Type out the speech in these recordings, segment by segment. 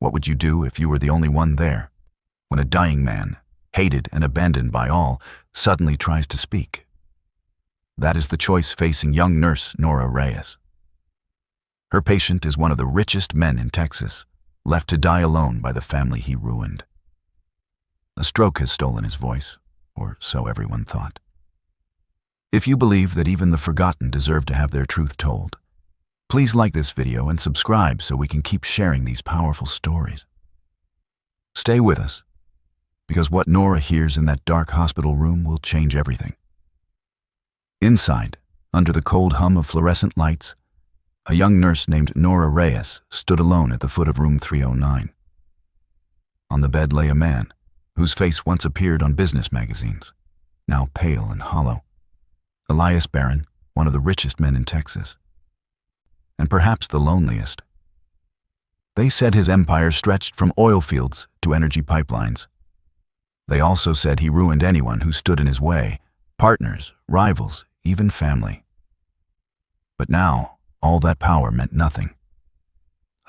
What would you do if you were the only one there? When a dying man, hated and abandoned by all, suddenly tries to speak. That is the choice facing young nurse Nora Reyes. Her patient is one of the richest men in Texas, left to die alone by the family he ruined. A stroke has stolen his voice, or so everyone thought. If you believe that even the forgotten deserve to have their truth told, please like this video and subscribe so we can keep sharing these powerful stories. Stay with us, because what Nora hears in that dark hospital room will change everything. Inside, under the cold hum of fluorescent lights, a young nurse named Nora Reyes stood alone at the foot of room 309. On the bed lay a man whose face once appeared on business magazines, now pale and hollow. Elias Barron, one of the richest men in Texas, and perhaps the loneliest. They said his empire stretched from oil fields to energy pipelines. They also said he ruined anyone who stood in his way, partners, rivals, even family. But now, all that power meant nothing.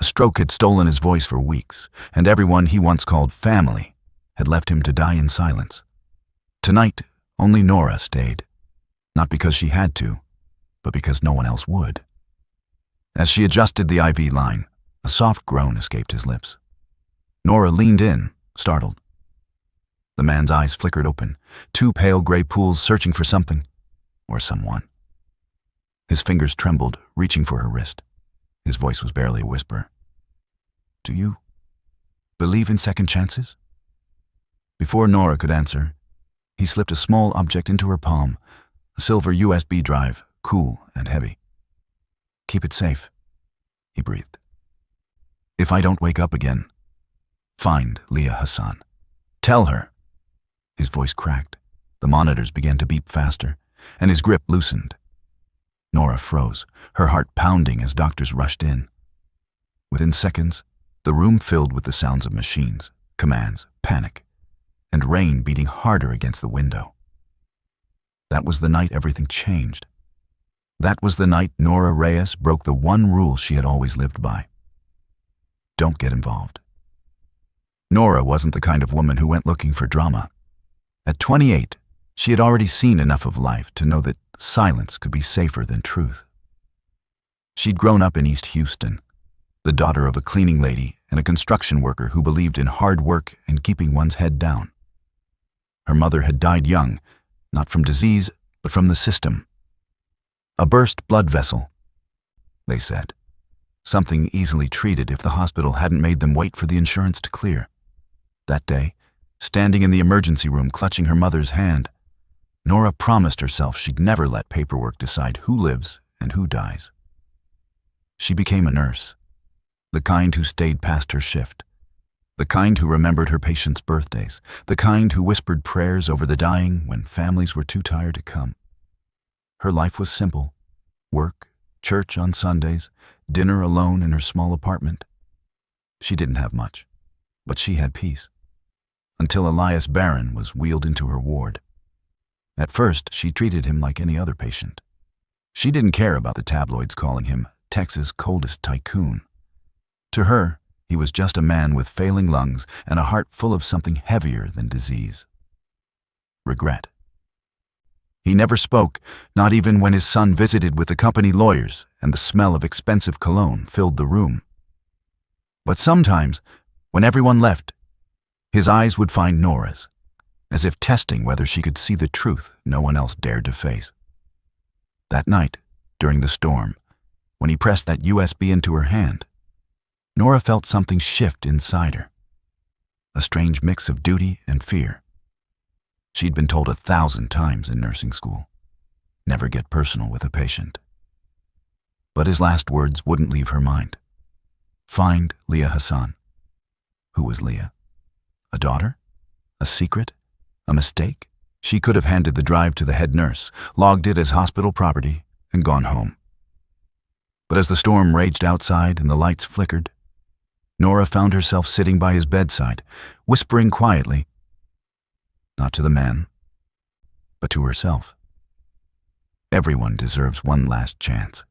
A stroke had stolen his voice for weeks, and everyone he once called family had left him to die in silence. Tonight, only Nora stayed, not because she had to, but because no one else would. As she adjusted the IV line, a soft groan escaped his lips. Nora leaned in, startled. The man's eyes flickered open, two pale gray pools searching for something, or someone. His fingers trembled, reaching for her wrist. His voice was barely a whisper. "Do you believe in second chances?" Before Nora could answer, he slipped a small object into her palm, a silver USB drive, cool and heavy. "Keep it safe," he breathed. "If I don't wake up again, find Leah Hassan. Tell her." His voice cracked. The monitors began to beep faster, and his grip loosened. Nora froze, her heart pounding as doctors rushed in. Within seconds, the room filled with the sounds of machines, commands, panic, and rain beating harder against the window. That was the night everything changed. That was the night Nora Reyes broke the one rule she had always lived by. Don't get involved. Nora wasn't the kind of woman who went looking for drama. At 28, she had already seen enough of life to know that silence could be safer than truth. She'd grown up in East Houston, the daughter of a cleaning lady and a construction worker who believed in hard work and keeping one's head down. Her mother had died young, not from disease, but from the system. A burst blood vessel, they said. Something easily treated if the hospital hadn't made them wait for the insurance to clear. That day, standing in the emergency room clutching her mother's hand, Nora promised herself she'd never let paperwork decide who lives and who dies. She became a nurse, the kind who stayed past her shift, the kind who remembered her patients' birthdays, the kind who whispered prayers over the dying when families were too tired to come. Her life was simple: work, church on Sundays, dinner alone in her small apartment. She didn't have much, but she had peace. Until Elias Barron was wheeled into her ward. At first, she treated him like any other patient. She didn't care about the tabloids calling him Texas' coldest tycoon. To her, he was just a man with failing lungs and a heart full of something heavier than disease: regret. He never spoke, not even when his son visited with the company lawyers and the smell of expensive cologne filled the room. But sometimes, when everyone left, his eyes would find Nora's, as if testing whether she could see the truth no one else dared to face. That night, during the storm, when he pressed that USB into her hand, Nora felt something shift inside her, a strange mix of duty and fear. She'd been told 1,000 times in nursing school, never get personal with a patient. But his last words wouldn't leave her mind. Find Leah Hassan. Who was Leah? A daughter? A secret? A mistake? She could have handed the drive to the head nurse, logged it as hospital property, and gone home. But as the storm raged outside and the lights flickered, Nora found herself sitting by his bedside, whispering quietly, not to the man, but to herself. Everyone deserves one last chance.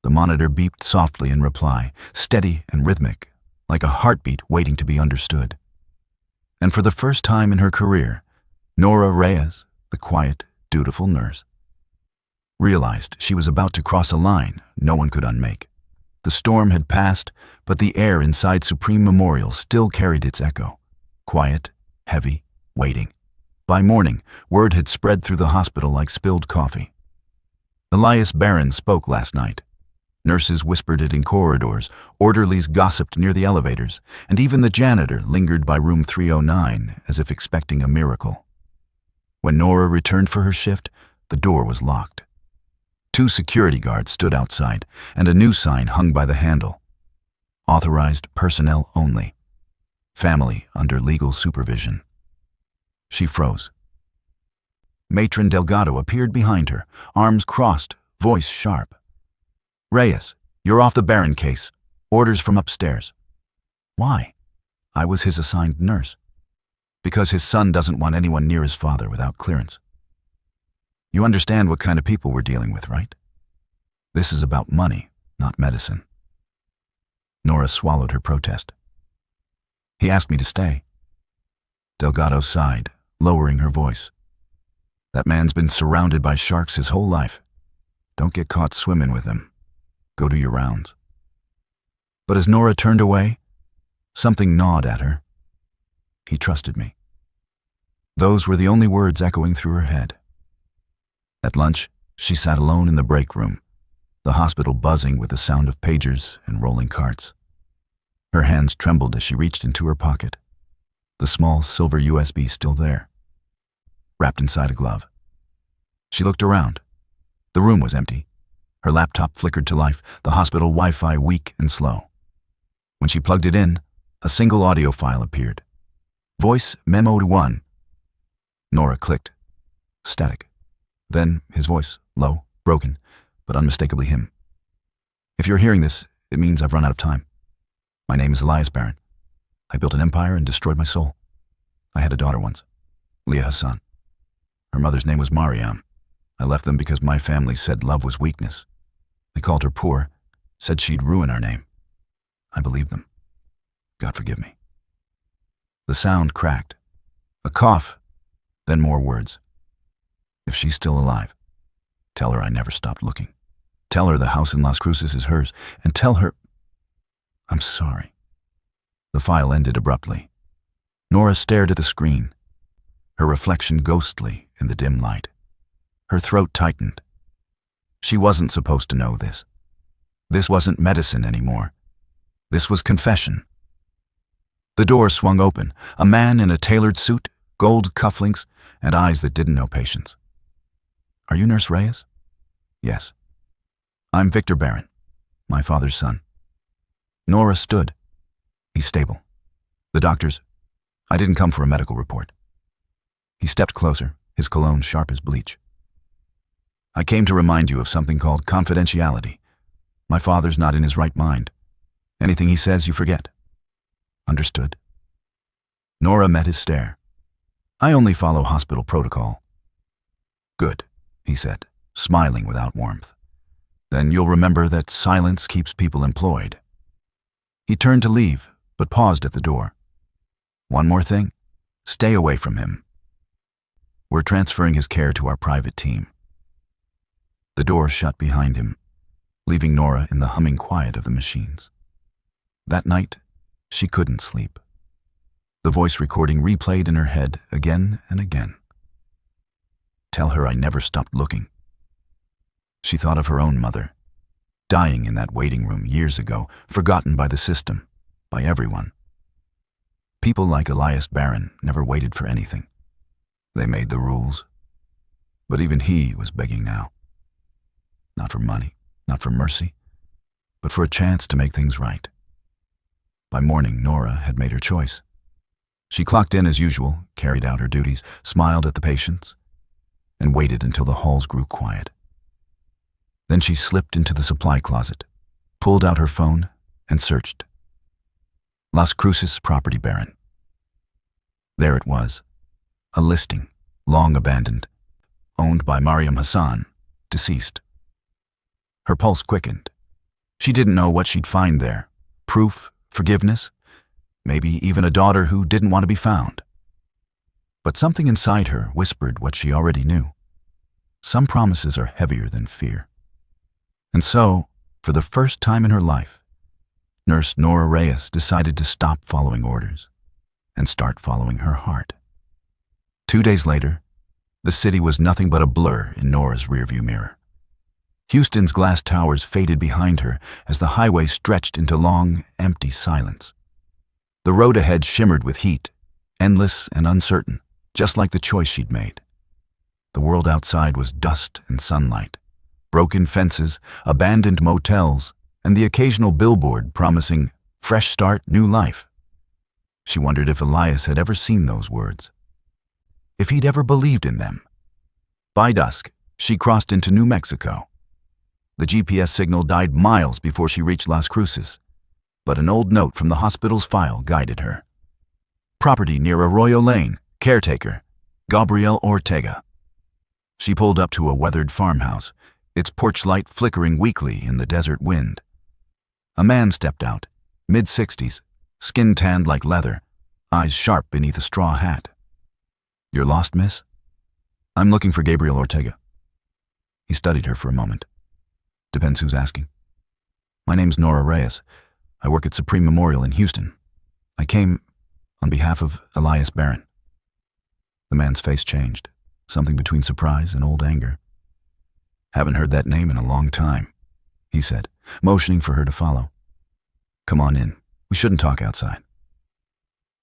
The monitor beeped softly in reply, steady and rhythmic, like a heartbeat waiting to be understood. And for the first time in her career, Nora Reyes, the quiet, dutiful nurse, realized she was about to cross a line no one could unmake. The storm had passed, but the air inside Supreme Memorial still carried its echo. Quiet, heavy, waiting. By morning, word had spread through the hospital like spilled coffee. Elias Barron spoke last night. Nurses whispered it in corridors, orderlies gossiped near the elevators, and even the janitor lingered by room 309 as if expecting a miracle. When Nora returned for her shift, the door was locked. 2 security guards stood outside, and a new sign hung by the handle. Authorized personnel only. Family under legal supervision. She froze. Matron Delgado appeared behind her, arms crossed, voice sharp. "Reyes, you're off the Barron case. Orders from upstairs." "Why?" "I was his assigned nurse." "Because his son doesn't want anyone near his father without clearance." "You understand what kind of people we're dealing with, right? This is about money, not medicine." Nora swallowed her protest. "He asked me to stay." Delgado sighed, lowering her voice. "That man's been surrounded by sharks his whole life. Don't get caught swimming with him. Go do your rounds." But as Nora turned away, something gnawed at her. "He trusted me." Those were the only words echoing through her head. At lunch, she sat alone in the break room, the hospital buzzing with the sound of pagers and rolling carts. Her hands trembled as she reached into her pocket, the small silver USB still there, wrapped inside a glove. She looked around. The room was empty. Her laptop flickered to life, the hospital Wi-Fi weak and slow. When she plugged it in, a single audio file appeared. "Voice memo to 1. Nora clicked. Static. Then his voice, low, broken, but unmistakably him. "If you're hearing this, it means I've run out of time. My name is Elias Barron. I built an empire and destroyed my soul. I had a daughter once, Leah Hassan. Her mother's name was Mariam. I left them because my family said love was weakness. They called her poor, said she'd ruin our name. I believed them. God forgive me." The sound cracked. A cough, then more words. "If she's still alive, tell her I never stopped looking. Tell her the house in Las Cruces is hers, and tell her I'm sorry." The file ended abruptly. Nora stared at the screen, her reflection ghostly in the dim light. Her throat tightened. She wasn't supposed to know this. This wasn't medicine anymore. This was confession. The door swung open, a man in a tailored suit, gold cufflinks, and eyes that didn't know patience. "Are you Nurse Reyes?" "Yes." "I'm Victor Barron, my father's son." Nora stood. "He's stable. The doctors, I didn't come for a medical report." He stepped closer, his cologne sharp as bleach. "I came to remind you of something called confidentiality. My father's not in his right mind. Anything he says, you forget." "Understood." Nora met his stare. "I only follow hospital protocol." "Good," he said, smiling without warmth. "Then you'll remember that silence keeps people employed." He turned to leave, but paused at the door. "One more thing. Stay away from him. We're transferring his care to our private team." The door shut behind him, leaving Nora in the humming quiet of the machines. That night, she couldn't sleep. The voice recording replayed in her head again and again. "Tell her I never stopped looking." She thought of her own mother, dying in that waiting room years ago, forgotten by the system, by everyone. People like Elias Barron never waited for anything. They made the rules. But even he was begging now. Not for money, not for mercy, but for a chance to make things right. By morning, Nora had made her choice. She clocked in as usual, carried out her duties, smiled at the patients, and waited until the halls grew quiet. Then she slipped into the supply closet, pulled out her phone, and searched. Las Cruces property baron. There it was, a listing, long abandoned, owned by Mariam Hassan, deceased. Her pulse quickened. She didn't know what she'd find there, proof, forgiveness, maybe even a daughter who didn't want to be found. But something inside her whispered what she already knew. Some promises are heavier than fear. And so, for the first time in her life, Nurse Nora Reyes decided to stop following orders and start following her heart. 2 days later, the city was nothing but a blur in Nora's rearview mirror. Houston's glass towers faded behind her as the highway stretched into long, empty silence. The road ahead shimmered with heat, endless and uncertain, just like the choice she'd made. The world outside was dust and sunlight, broken fences, abandoned motels, and the occasional billboard promising fresh start, new life. She wondered if Elias had ever seen those words, if he'd ever believed in them. By dusk, she crossed into New Mexico. The GPS signal died miles before she reached Las Cruces, but an old note from the hospital's file guided her. Property near Arroyo Lane, caretaker, Gabriel Ortega. She pulled up to a weathered farmhouse, its porch light flickering weakly in the desert wind. A man stepped out, mid-60s, skin tanned like leather, eyes sharp beneath a straw hat. "You're lost, miss?" "I'm looking for Gabriel Ortega." He studied her for a moment. "Depends who's asking." "My name's Nora Reyes. I work at Supreme Memorial in Houston. I came on behalf of Elias Barron." The man's face changed, something between surprise and old anger. "Haven't heard that name in a long time," he said, motioning for her to follow. "Come on in. We shouldn't talk outside."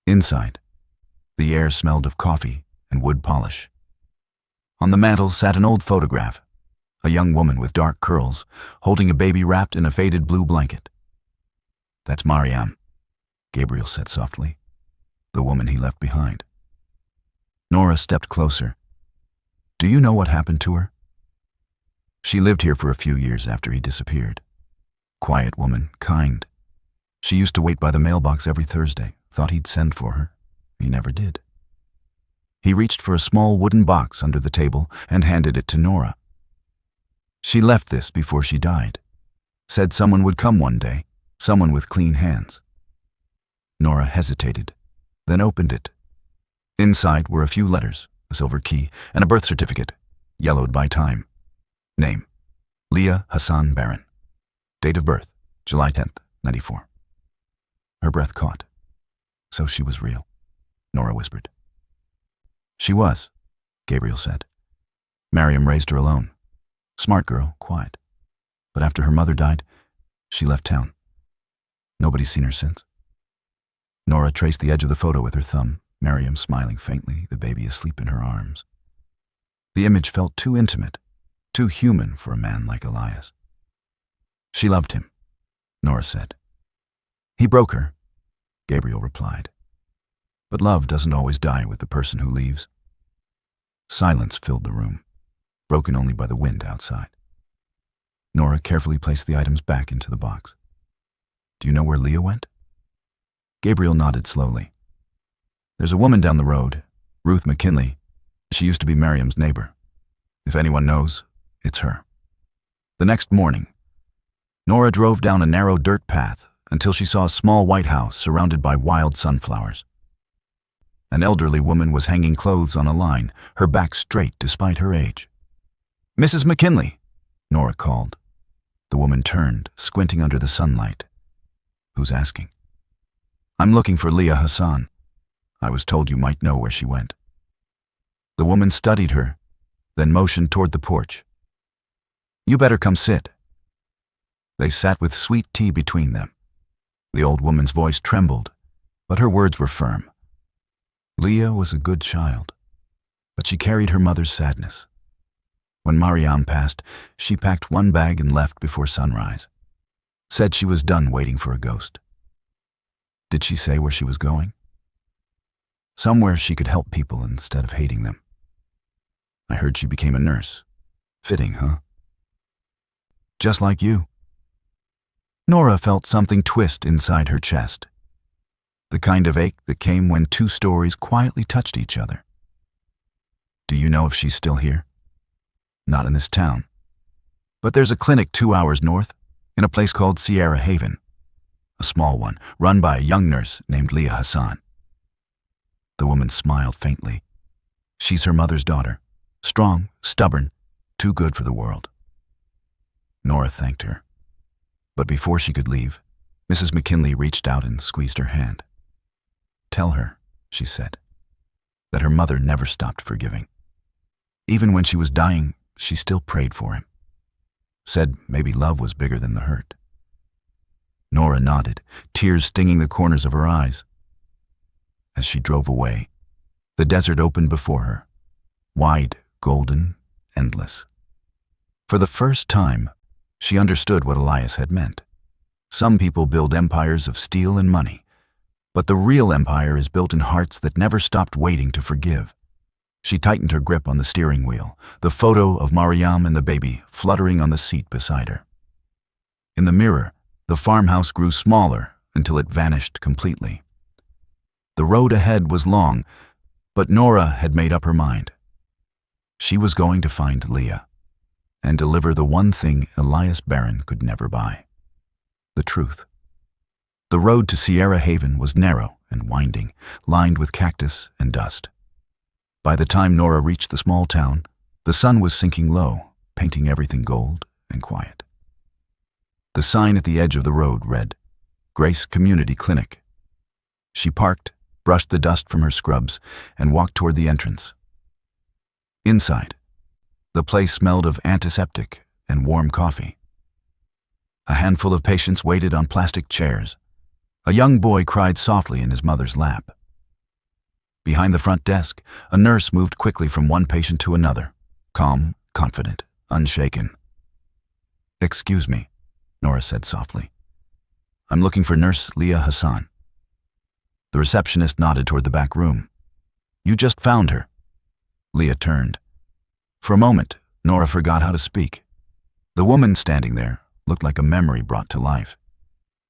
Inside, the air smelled of coffee and wood polish. On the mantel sat an old photograph, a young woman with dark curls, holding a baby wrapped in a faded blue blanket. "That's Mariam," Gabriel said softly, "the woman he left behind." Nora stepped closer. "Do you know what happened to her?" "She lived here for a few years after he disappeared. Quiet woman, kind. She used to wait by the mailbox every Thursday, thought he'd send for her. He never did." He reached for a small wooden box under the table and handed it to Nora. "She left this before she died. Said someone would come one day, someone with clean hands." Nora hesitated, then opened it. Inside were a few letters, a silver key, and a birth certificate, yellowed by time. Name: Leah Hassan Barron. Date of birth: July 10th, 94. Her breath caught. So she was real, Nora whispered. "She was," Gabriel said. "Mariam raised her alone. Smart girl, quiet. But after her mother died, she left town. Nobody's seen her since." Nora traced the edge of the photo with her thumb, Mariam smiling faintly, the baby asleep in her arms. The image felt too intimate, too human for a man like Elias. "She loved him," Nora said. "He broke her," Gabriel replied. "But love doesn't always die with the person who leaves." Silence filled the room, broken only by the wind outside. Nora carefully placed the items back into the box. "Do you know where Leah went?" Gabriel nodded slowly. "There's a woman down the road, Ruth McKinley. She used to be Mariam's neighbor. If anyone knows, it's her." The next morning, Nora drove down a narrow dirt path until she saw a small white house surrounded by wild sunflowers. An elderly woman was hanging clothes on a line, her back straight despite her age. "Mrs. McKinley," Nora called. The woman turned, squinting under the sunlight. "Who's asking?" "I'm looking for Leah Hassan. I was told you might know where she went." The woman studied her, then motioned toward the porch. "You better come sit." They sat with sweet tea between them. The old woman's voice trembled, but her words were firm. Leah was a good child, but she carried her mother's sadness. When Mariam passed, she packed one bag and left before sunrise. Said she was done waiting for a ghost. Did she say where she was going? Somewhere she could help people instead of hating them. I heard she became a nurse. Fitting, huh? Just like you. Nora felt something twist inside her chest. The kind of ache that came when two stories quietly touched each other. Do you know if she's still here? Not in this town. But there's a clinic 2 hours north, in a place called Sierra Haven. a small one, run by a young nurse named Leah Hassan. The woman smiled faintly. She's her mother's daughter. Strong, stubborn, too good for the world. Nora thanked her. But before she could leave, Mrs. McKinley reached out and squeezed her hand. "Tell her," she said, "that her mother never stopped forgiving. Even when she was dying, she still prayed for him. Said maybe love was bigger than the hurt." Nora nodded, tears stinging the corners of her eyes. As she drove away, the desert opened before her, wide, golden, endless. For the first time, she understood what Elias had meant. Some people build empires of steel and money, but the real empire is built in hearts that never stopped waiting to forgive. She tightened her grip on the steering wheel, the photo of Mariam and the baby fluttering on the seat beside her. In the mirror, the farmhouse grew smaller until it vanished completely. The road ahead was long, but Nora had made up her mind. She was going to find Leah and deliver the one thing Elias Barron could never buy: the truth. The road to Sierra Haven was narrow and winding, lined with cactus and dust. By the time Nora reached the small town, the sun was sinking low, painting everything gold and quiet. The sign at the edge of the road read, "Grace Community Clinic." She parked, brushed the dust from her scrubs, and walked toward the entrance. Inside, the place smelled of antiseptic and warm coffee. A handful of patients waited on plastic chairs. A young boy cried softly in his mother's lap. Behind the front desk, a nurse moved quickly from one patient to another, calm, confident, unshaken. "Excuse me," Nora said softly. "I'm looking for Nurse Leah Hassan." The receptionist nodded toward the back room. "You just found her." Leah turned. For a moment, Nora forgot how to speak. The woman standing there looked like a memory brought to life.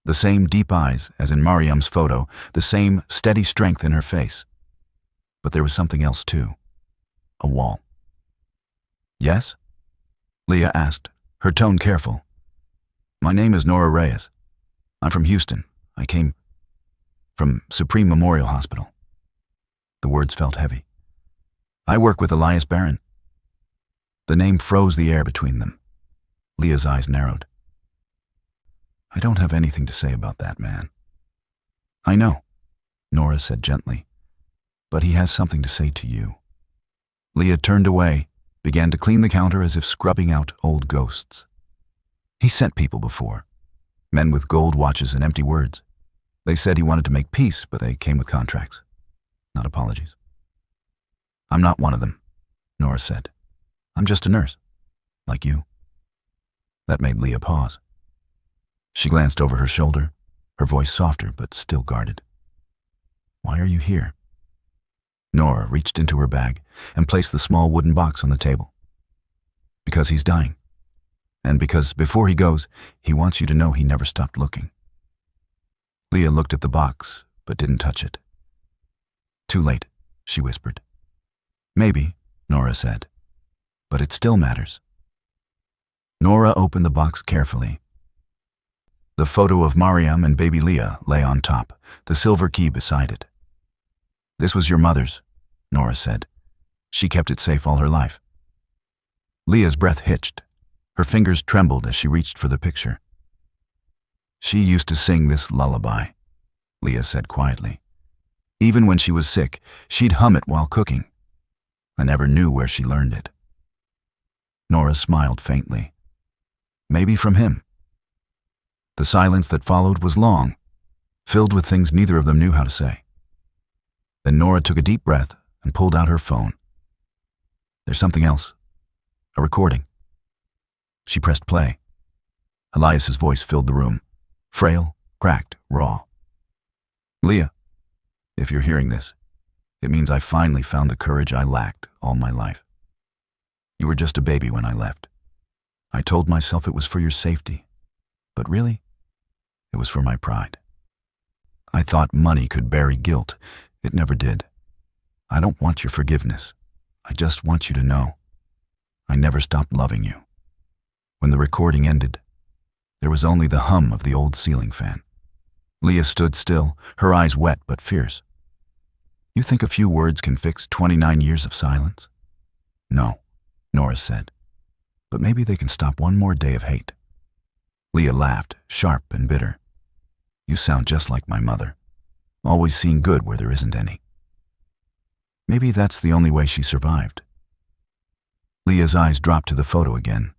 The same deep eyes as in Mariam's photo, the same steady strength in her face. But there was something else too. A wall. "Yes?" Leah asked, her tone careful. "My name is Nora Reyes. I'm from Houston. I came from Supreme Memorial Hospital." The words felt heavy. "I work with Elias Barron." The name froze the air between them. Leah's eyes narrowed. "I don't have anything to say about that man." "I know," Nora said gently, "but he has something to say to you." Leah turned away, began to clean the counter as if scrubbing out old ghosts. He sent people before, men with gold watches and empty words. They said he wanted to make peace, but they came with contracts, not apologies. "I'm not one of them," Nora said. "I'm just a nurse, like you." That made Leah pause. She glanced over her shoulder, her voice softer but still guarded. "Why are you here?" Nora reached into her bag and placed the small wooden box on the table. "Because he's dying. And because before he goes, he wants you to know he never stopped looking." Leah looked at the box, but didn't touch it. "Too late," she whispered. "Maybe," Nora said, "but it still matters." Nora opened the box carefully. The photo of Mariam and baby Leah lay on top, the silver key beside it. "This was your mother's," Nora said. "She kept it safe all her life." Leah's breath hitched. Her fingers trembled as she reached for the picture. "She used to sing this lullaby," Leah said quietly. "Even when she was sick, she'd hum it while cooking. I never knew where she learned it." Nora smiled faintly. Maybe from him. The silence that followed was long, filled with things neither of them knew how to say. Then Nora took a deep breath and pulled out her phone. "There's something else. A recording." She pressed play. Elias's voice filled the room, frail, cracked, raw. "Leah, if you're hearing this, it means I finally found the courage I lacked all my life. You were just a baby when I left. I told myself it was for your safety, but really, it was for my pride. I thought money could bury guilt. It never did. I don't want your forgiveness. I just want you to know I never stopped loving you." When the recording ended, there was only the hum of the old ceiling fan. Leah stood still, her eyes wet but fierce. You think a few words can fix 29 years of silence? No, Nora said. But maybe they can stop one more day of hate. Leah laughed, sharp and bitter. You sound just like my mother, always seeing good where there isn't any. Maybe that's the only way she survived. Leah's eyes dropped to the photo again.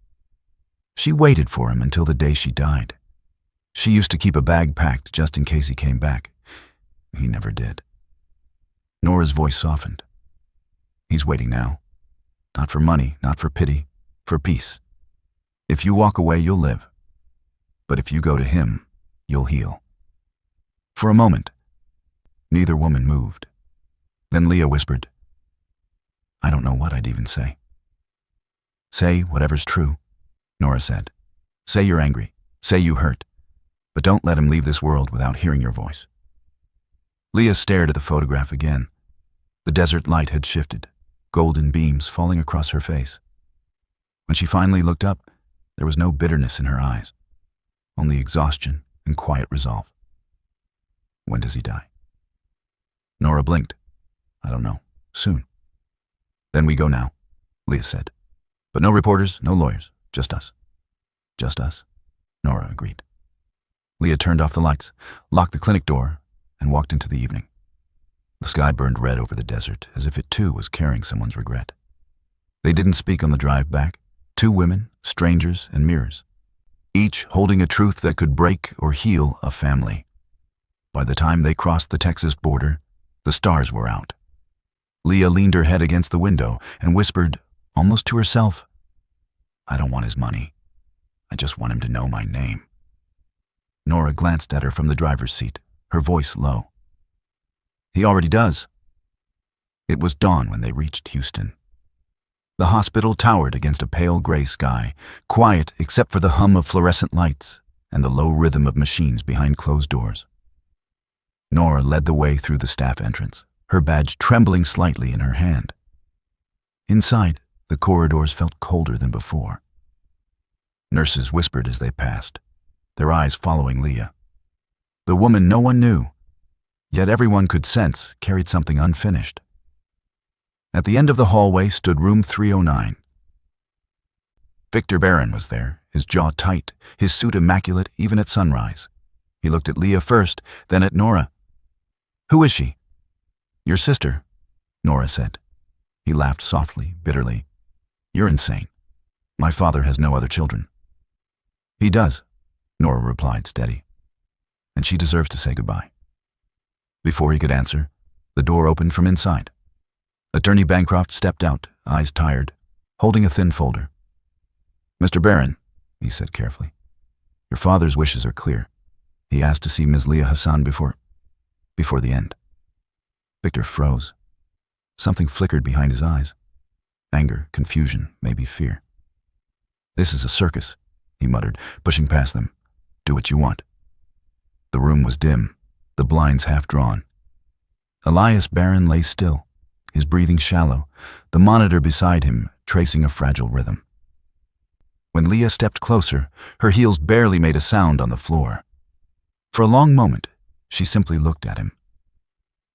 She waited for him until the day she died. She used to keep a bag packed just in case he came back. He never did. Nora's voice softened. He's waiting now. Not for money, not for pity, for peace. If you walk away, you'll live. But if you go to him, you'll heal. For a moment, neither woman moved. Then Leah whispered, I don't know what I'd even say. Say whatever's true, Nora said. Say you're angry. Say you hurt. But don't let him leave this world without hearing your voice. Leah stared at the photograph again. The desert light had shifted, golden beams falling across her face. When she finally looked up, there was no bitterness in her eyes, only exhaustion and quiet resolve. When does he die? Nora blinked. I don't know. Soon. Then we go now, Leah said. But no reporters, no lawyers, just us. Just us, Nora agreed. Leah turned off the lights, locked the clinic door, and walked into the evening. The sky burned red over the desert, as if it too was carrying someone's regret. They didn't speak on the drive back. Two women, strangers, and mirrors, each holding a truth that could break or heal a family. By the time they crossed the Texas border, the stars were out. Leah leaned her head against the window and whispered, almost to herself, I don't want his money. I just want him to know my name. Nora glanced at her from the driver's seat, her voice low. He already does. It was dawn when they reached Houston. The hospital towered against a pale gray sky, quiet except for the hum of fluorescent lights and the low rhythm of machines behind closed doors. Nora led the way through the staff entrance, her badge trembling slightly in her hand. Inside, the corridors felt colder than before. Nurses whispered as they passed, their eyes following Leah. The woman no one knew, yet everyone could sense carried something unfinished. At the end of the hallway stood room 309. Victor Barron was there, his jaw tight, his suit immaculate even at sunrise. He looked at Leah first, then at Nora. Who is she? Your sister, Nora said. He laughed softly, bitterly. You're insane. My father has no other children. He does, Nora replied, steady. And she deserves to say goodbye. Before he could answer, the door opened from inside. Attorney Bancroft stepped out, eyes tired, holding a thin folder. Mr. Barron, he said carefully, your father's wishes are clear. He asked to see Ms. Leah Hassan before the end. Victor froze. Something flickered behind his eyes. Anger, confusion, maybe fear. This is a circus, he muttered, pushing past them. Do what you want. The room was dim, the blinds half drawn. Elias Barron lay still, his breathing shallow, the monitor beside him tracing a fragile rhythm. When Leah stepped closer, her heels barely made a sound on the floor. For a long moment, she simply looked at him.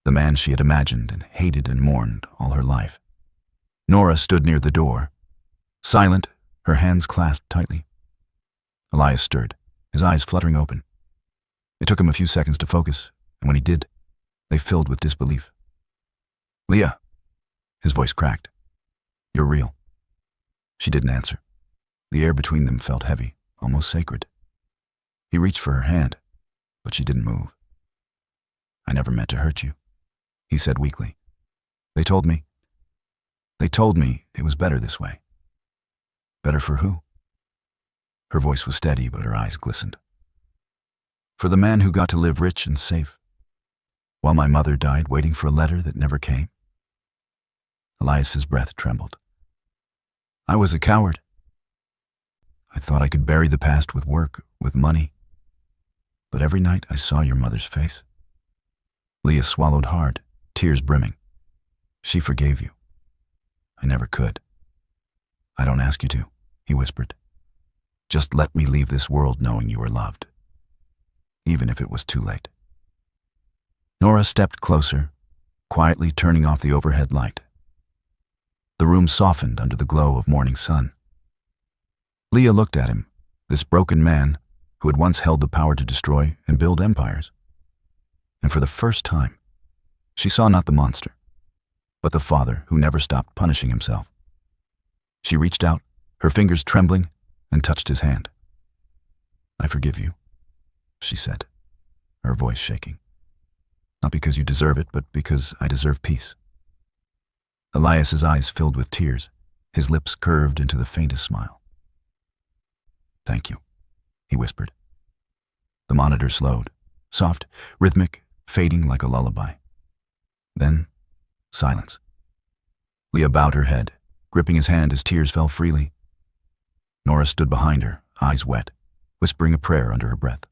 The man she had imagined and hated and mourned all her life. Nora stood near the door, silent, her hands clasped tightly. Elias stirred, his eyes fluttering open. It took him a few seconds to focus, and when he did, they filled with disbelief. Leah, his voice cracked. You're real. She didn't answer. The air between them felt heavy, almost sacred. He reached for her hand, but she didn't move. I never meant to hurt you, he said weakly. They told me it was better this way. Better for who? Her voice was steady, but her eyes glistened. For the man who got to live rich and safe, while my mother died waiting for a letter that never came. Elias's breath trembled. I was a coward. I thought I could bury the past with work, with money. But every night I saw your mother's face. Leah swallowed hard, tears brimming. She forgave you. I never could. I don't ask you to, he whispered. Just let me leave this world knowing you were loved, even if it was too late. Nora stepped closer, quietly turning off the overhead light. The room softened under the glow of morning sun. Leah looked at him, this broken man who had once held the power to destroy and build empires. And for the first time, she saw not the monster, but the father who never stopped punishing himself. She reached out, her fingers trembling, and touched his hand. "I forgive you," she said, her voice shaking. "Not because you deserve it, but because I deserve peace." Elias's eyes filled with tears, his lips curved into the faintest smile. "Thank you," he whispered. The monitor slowed, soft, rhythmic, fading like a lullaby. Then, silence. Leah bowed her head, gripping his hand as tears fell freely. Nora stood behind her, eyes wet, whispering a prayer under her breath.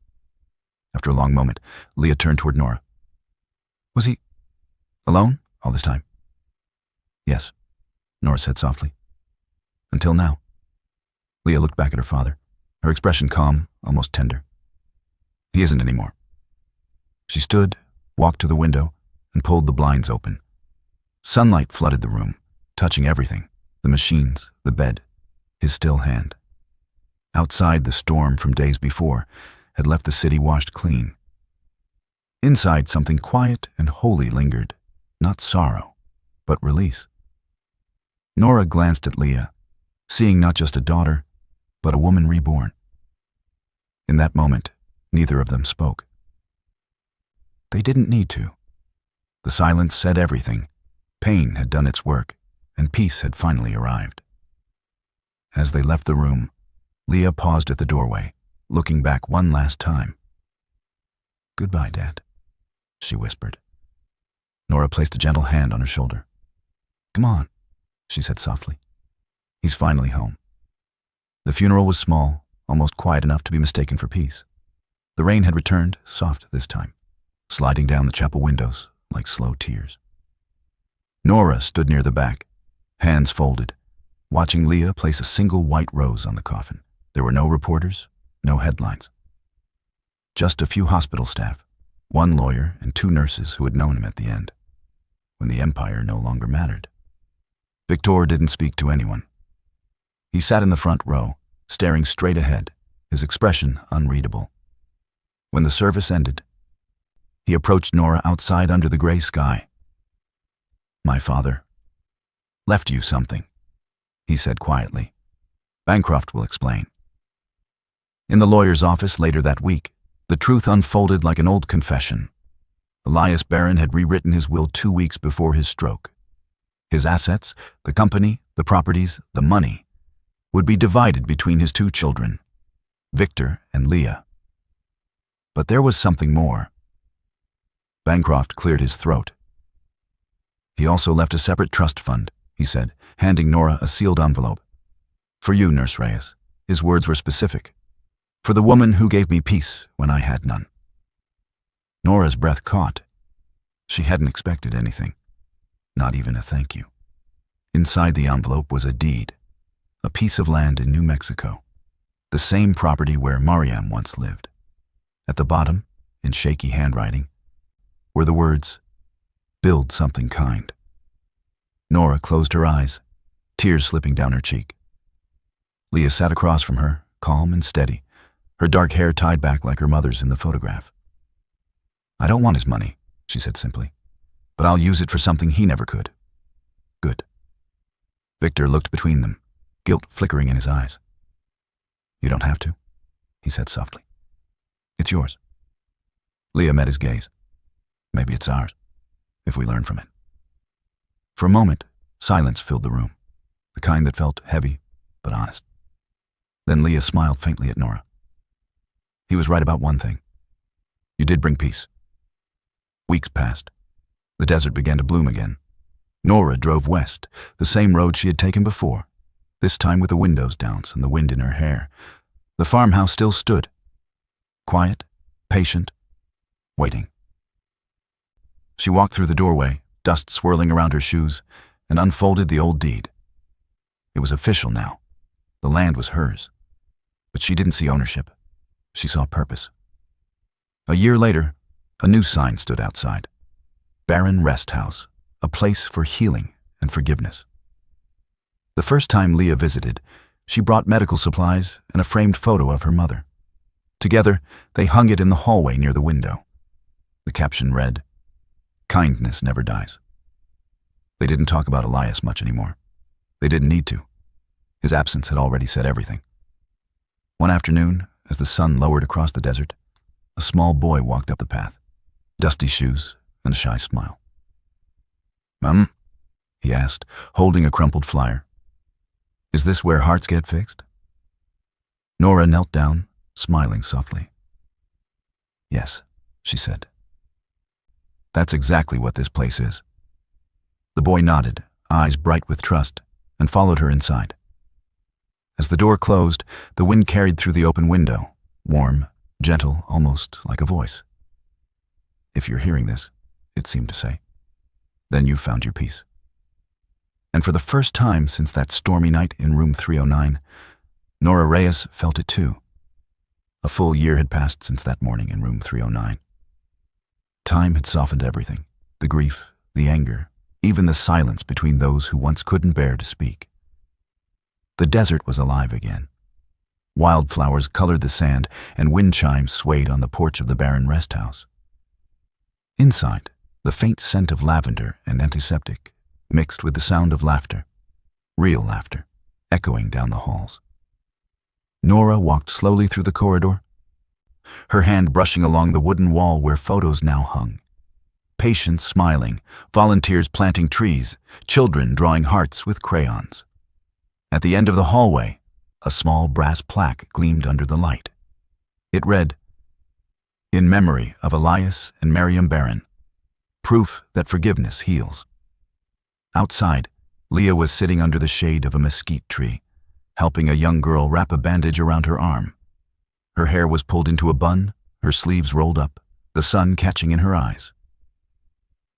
After a long moment, Leah turned toward Nora. "Was he alone all this time?" "Yes," Nora said softly. "Until now." Leah looked back at her father, her expression calm, almost tender. "He isn't anymore." She stood, walked to the window, and pulled the blinds open. Sunlight flooded the room, touching everything, the machines, the bed, his still hand. Outside, the storm from days before had left the city washed clean. Inside, something quiet and holy lingered, not sorrow, but release. Nora glanced at Leah, seeing not just a daughter, but a woman reborn. In that moment, neither of them spoke. They didn't need to. The silence said everything. Pain had done its work, and peace had finally arrived. As they left the room, Leah paused at the doorway, looking back one last time. "Goodbye, Dad," she whispered. Nora placed a gentle hand on her shoulder. "Come on," she said softly. "He's finally home." The funeral was small, almost quiet enough to be mistaken for peace. The rain had returned, soft this time, sliding down the chapel windows like slow tears. Nora stood near the back, hands folded, watching Leah place a single white rose on the coffin. There were no reporters, no headlines. Just a few hospital staff, one lawyer and 2 nurses who had known him at the end, when the empire no longer mattered. Victor didn't speak to anyone. He sat in the front row, staring straight ahead, his expression unreadable. When the service ended, he approached Nora outside under the gray sky. "My father left you something," he said quietly. "Bancroft will explain." In the lawyer's office later that week, the truth unfolded like an old confession. Elias Barron had rewritten his will 2 weeks before his stroke. His assets, the company, the properties, the money, would be divided between his 2 children, Victor and Leah. But there was something more. Bancroft cleared his throat. "He also left a separate trust fund," he said, handing Nora a sealed envelope. "For you, Nurse Reyes." His words were specific. "For the woman who gave me peace when I had none." Nora's breath caught. She hadn't expected anything, not even a thank you. Inside the envelope was a deed, a piece of land in New Mexico, the same property where Mariam once lived. At the bottom, in shaky handwriting, were the words, "Build something kind." Nora closed her eyes, tears slipping down her cheek. Leah sat across from her, calm and steady, her dark hair tied back like her mother's in the photograph. "I don't want his money," she said simply, "but I'll use it for something he never could." "Good." Victor looked between them, guilt flickering in his eyes. "You don't have to," he said softly. "It's yours." Leah met his gaze. "Maybe it's ours, if we learn from it." For a moment, silence filled the room, the kind that felt heavy but honest. Then Leah smiled faintly at Nora. "He was right about one thing. You did bring peace." Weeks passed. The desert began to bloom again. Nora drove west, the same road she had taken before, this time with the windows down and the wind in her hair. The farmhouse still stood, quiet, patient, waiting. She walked through the doorway, dust swirling around her shoes, and unfolded the old deed. It was official now. The land was hers. But she didn't see ownership. She saw purpose. A year later, a new sign stood outside, Barron Rest House, a place for healing and forgiveness. The first time Leah visited, she brought medical supplies and a framed photo of her mother. Together, they hung it in the hallway near the window. The caption read, "Kindness never dies." They didn't talk about Elias much anymore. They didn't need to. His absence had already said everything. One afternoon, as the sun lowered across the desert, a small boy walked up the path, dusty shoes and a shy smile. "Mum?" he asked, holding a crumpled flyer. "Is this where hearts get fixed?" Nora knelt down, smiling softly. "Yes," she said. "That's exactly what this place is." The boy nodded, eyes bright with trust, and followed her inside. As the door closed, the wind carried through the open window, warm, gentle, almost like a voice. "If you're hearing this," it seemed to say, "then you've found your peace." And for the first time since that stormy night in room 309, Nora Reyes felt it too. A full year had passed since that morning in room 309. Time had softened everything, the grief, the anger, even the silence between those who once couldn't bear to speak. The desert was alive again. Wildflowers colored the sand, and wind chimes swayed on the porch of the Barron Rest House. Inside, the faint scent of lavender and antiseptic mixed with the sound of laughter, real laughter, echoing down the halls. Nora walked slowly through the corridor, her hand brushing along the wooden wall where photos now hung. Patients smiling, volunteers planting trees, children drawing hearts with crayons. At the end of the hallway, a small brass plaque gleamed under the light. It read, "In memory of Elias and Miriam Barron, proof that forgiveness heals." Outside, Leah was sitting under the shade of a mesquite tree, helping a young girl wrap a bandage around her arm. Her hair was pulled into a bun, her sleeves rolled up, the sun catching in her eyes.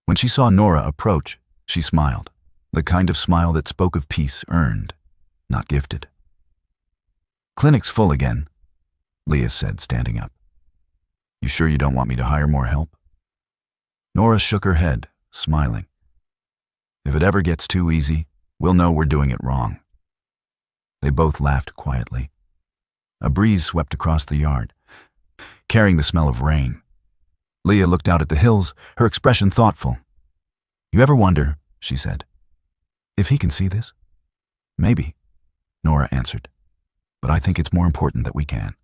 When she saw Nora approach, she smiled, the kind of smile that spoke of peace earned, not gifted. "Clinic's full again," Leah said, standing up. "You sure you don't want me to hire more help?" Nora shook her head, smiling. "If it ever gets too easy, we'll know we're doing it wrong." They both laughed quietly. A breeze swept across the yard, carrying the smell of rain. Leah looked out at the hills, her expression thoughtful. "You ever wonder," she said, "if he can see this?" "Maybe," Nora answered, "but I think it's more important that we can."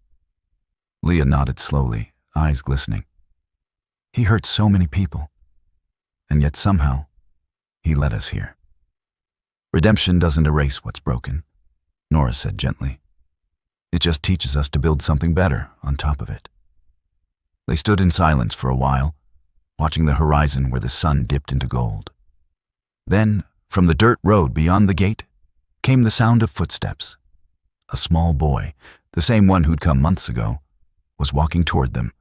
Leah nodded slowly, eyes glistening. "He hurt so many people, and yet somehow, he led us here." "Redemption doesn't erase what's broken," Nora said gently. "It just teaches us to build something better on top of it." They stood in silence for a while, watching the horizon where the sun dipped into gold. Then, from the dirt road beyond the gate, came the sound of footsteps. A small boy, the same one who'd come months ago, was walking toward them,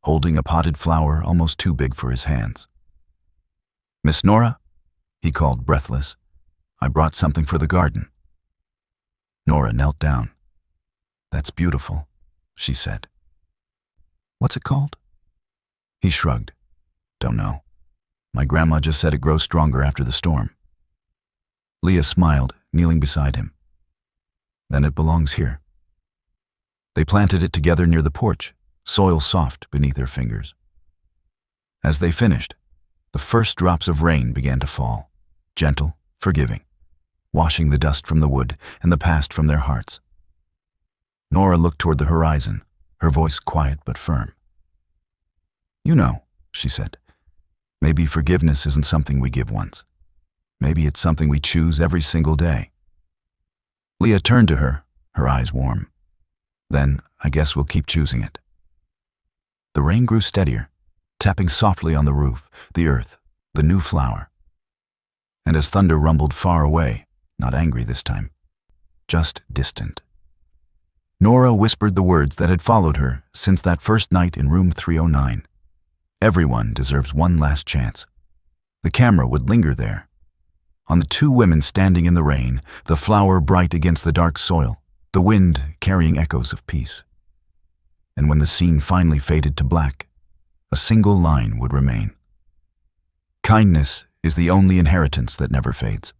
holding a potted flower almost too big for his hands. "Miss Nora," he called, breathless, "I brought something for the garden." Nora knelt down. "That's beautiful," she said. "What's it called?" He shrugged. "Don't know. My grandma just said it grows stronger after the storm." Leah smiled, kneeling beside him. "Then it belongs here." They planted it together near the porch, soil soft beneath their fingers. As they finished, the first drops of rain began to fall, gentle, forgiving, washing the dust from the wood and the past from their hearts. Nora looked toward the horizon, her voice quiet but firm. "You know," she said, "maybe forgiveness isn't something we give once. Maybe it's something we choose every single day." Leah turned to her, her eyes warm. "Then I guess we'll keep choosing it." The rain grew steadier, tapping softly on the roof, the earth, the new flower. And as thunder rumbled far away, not angry this time, just distant, Nora whispered the words that had followed her since that first night in room 309. Everyone deserves one last chance. The camera would linger there, on the two women standing in the rain, the flower bright against the dark soil, the wind carrying echoes of peace. And when the scene finally faded to black, a single line would remain. Kindness is the only inheritance that never fades.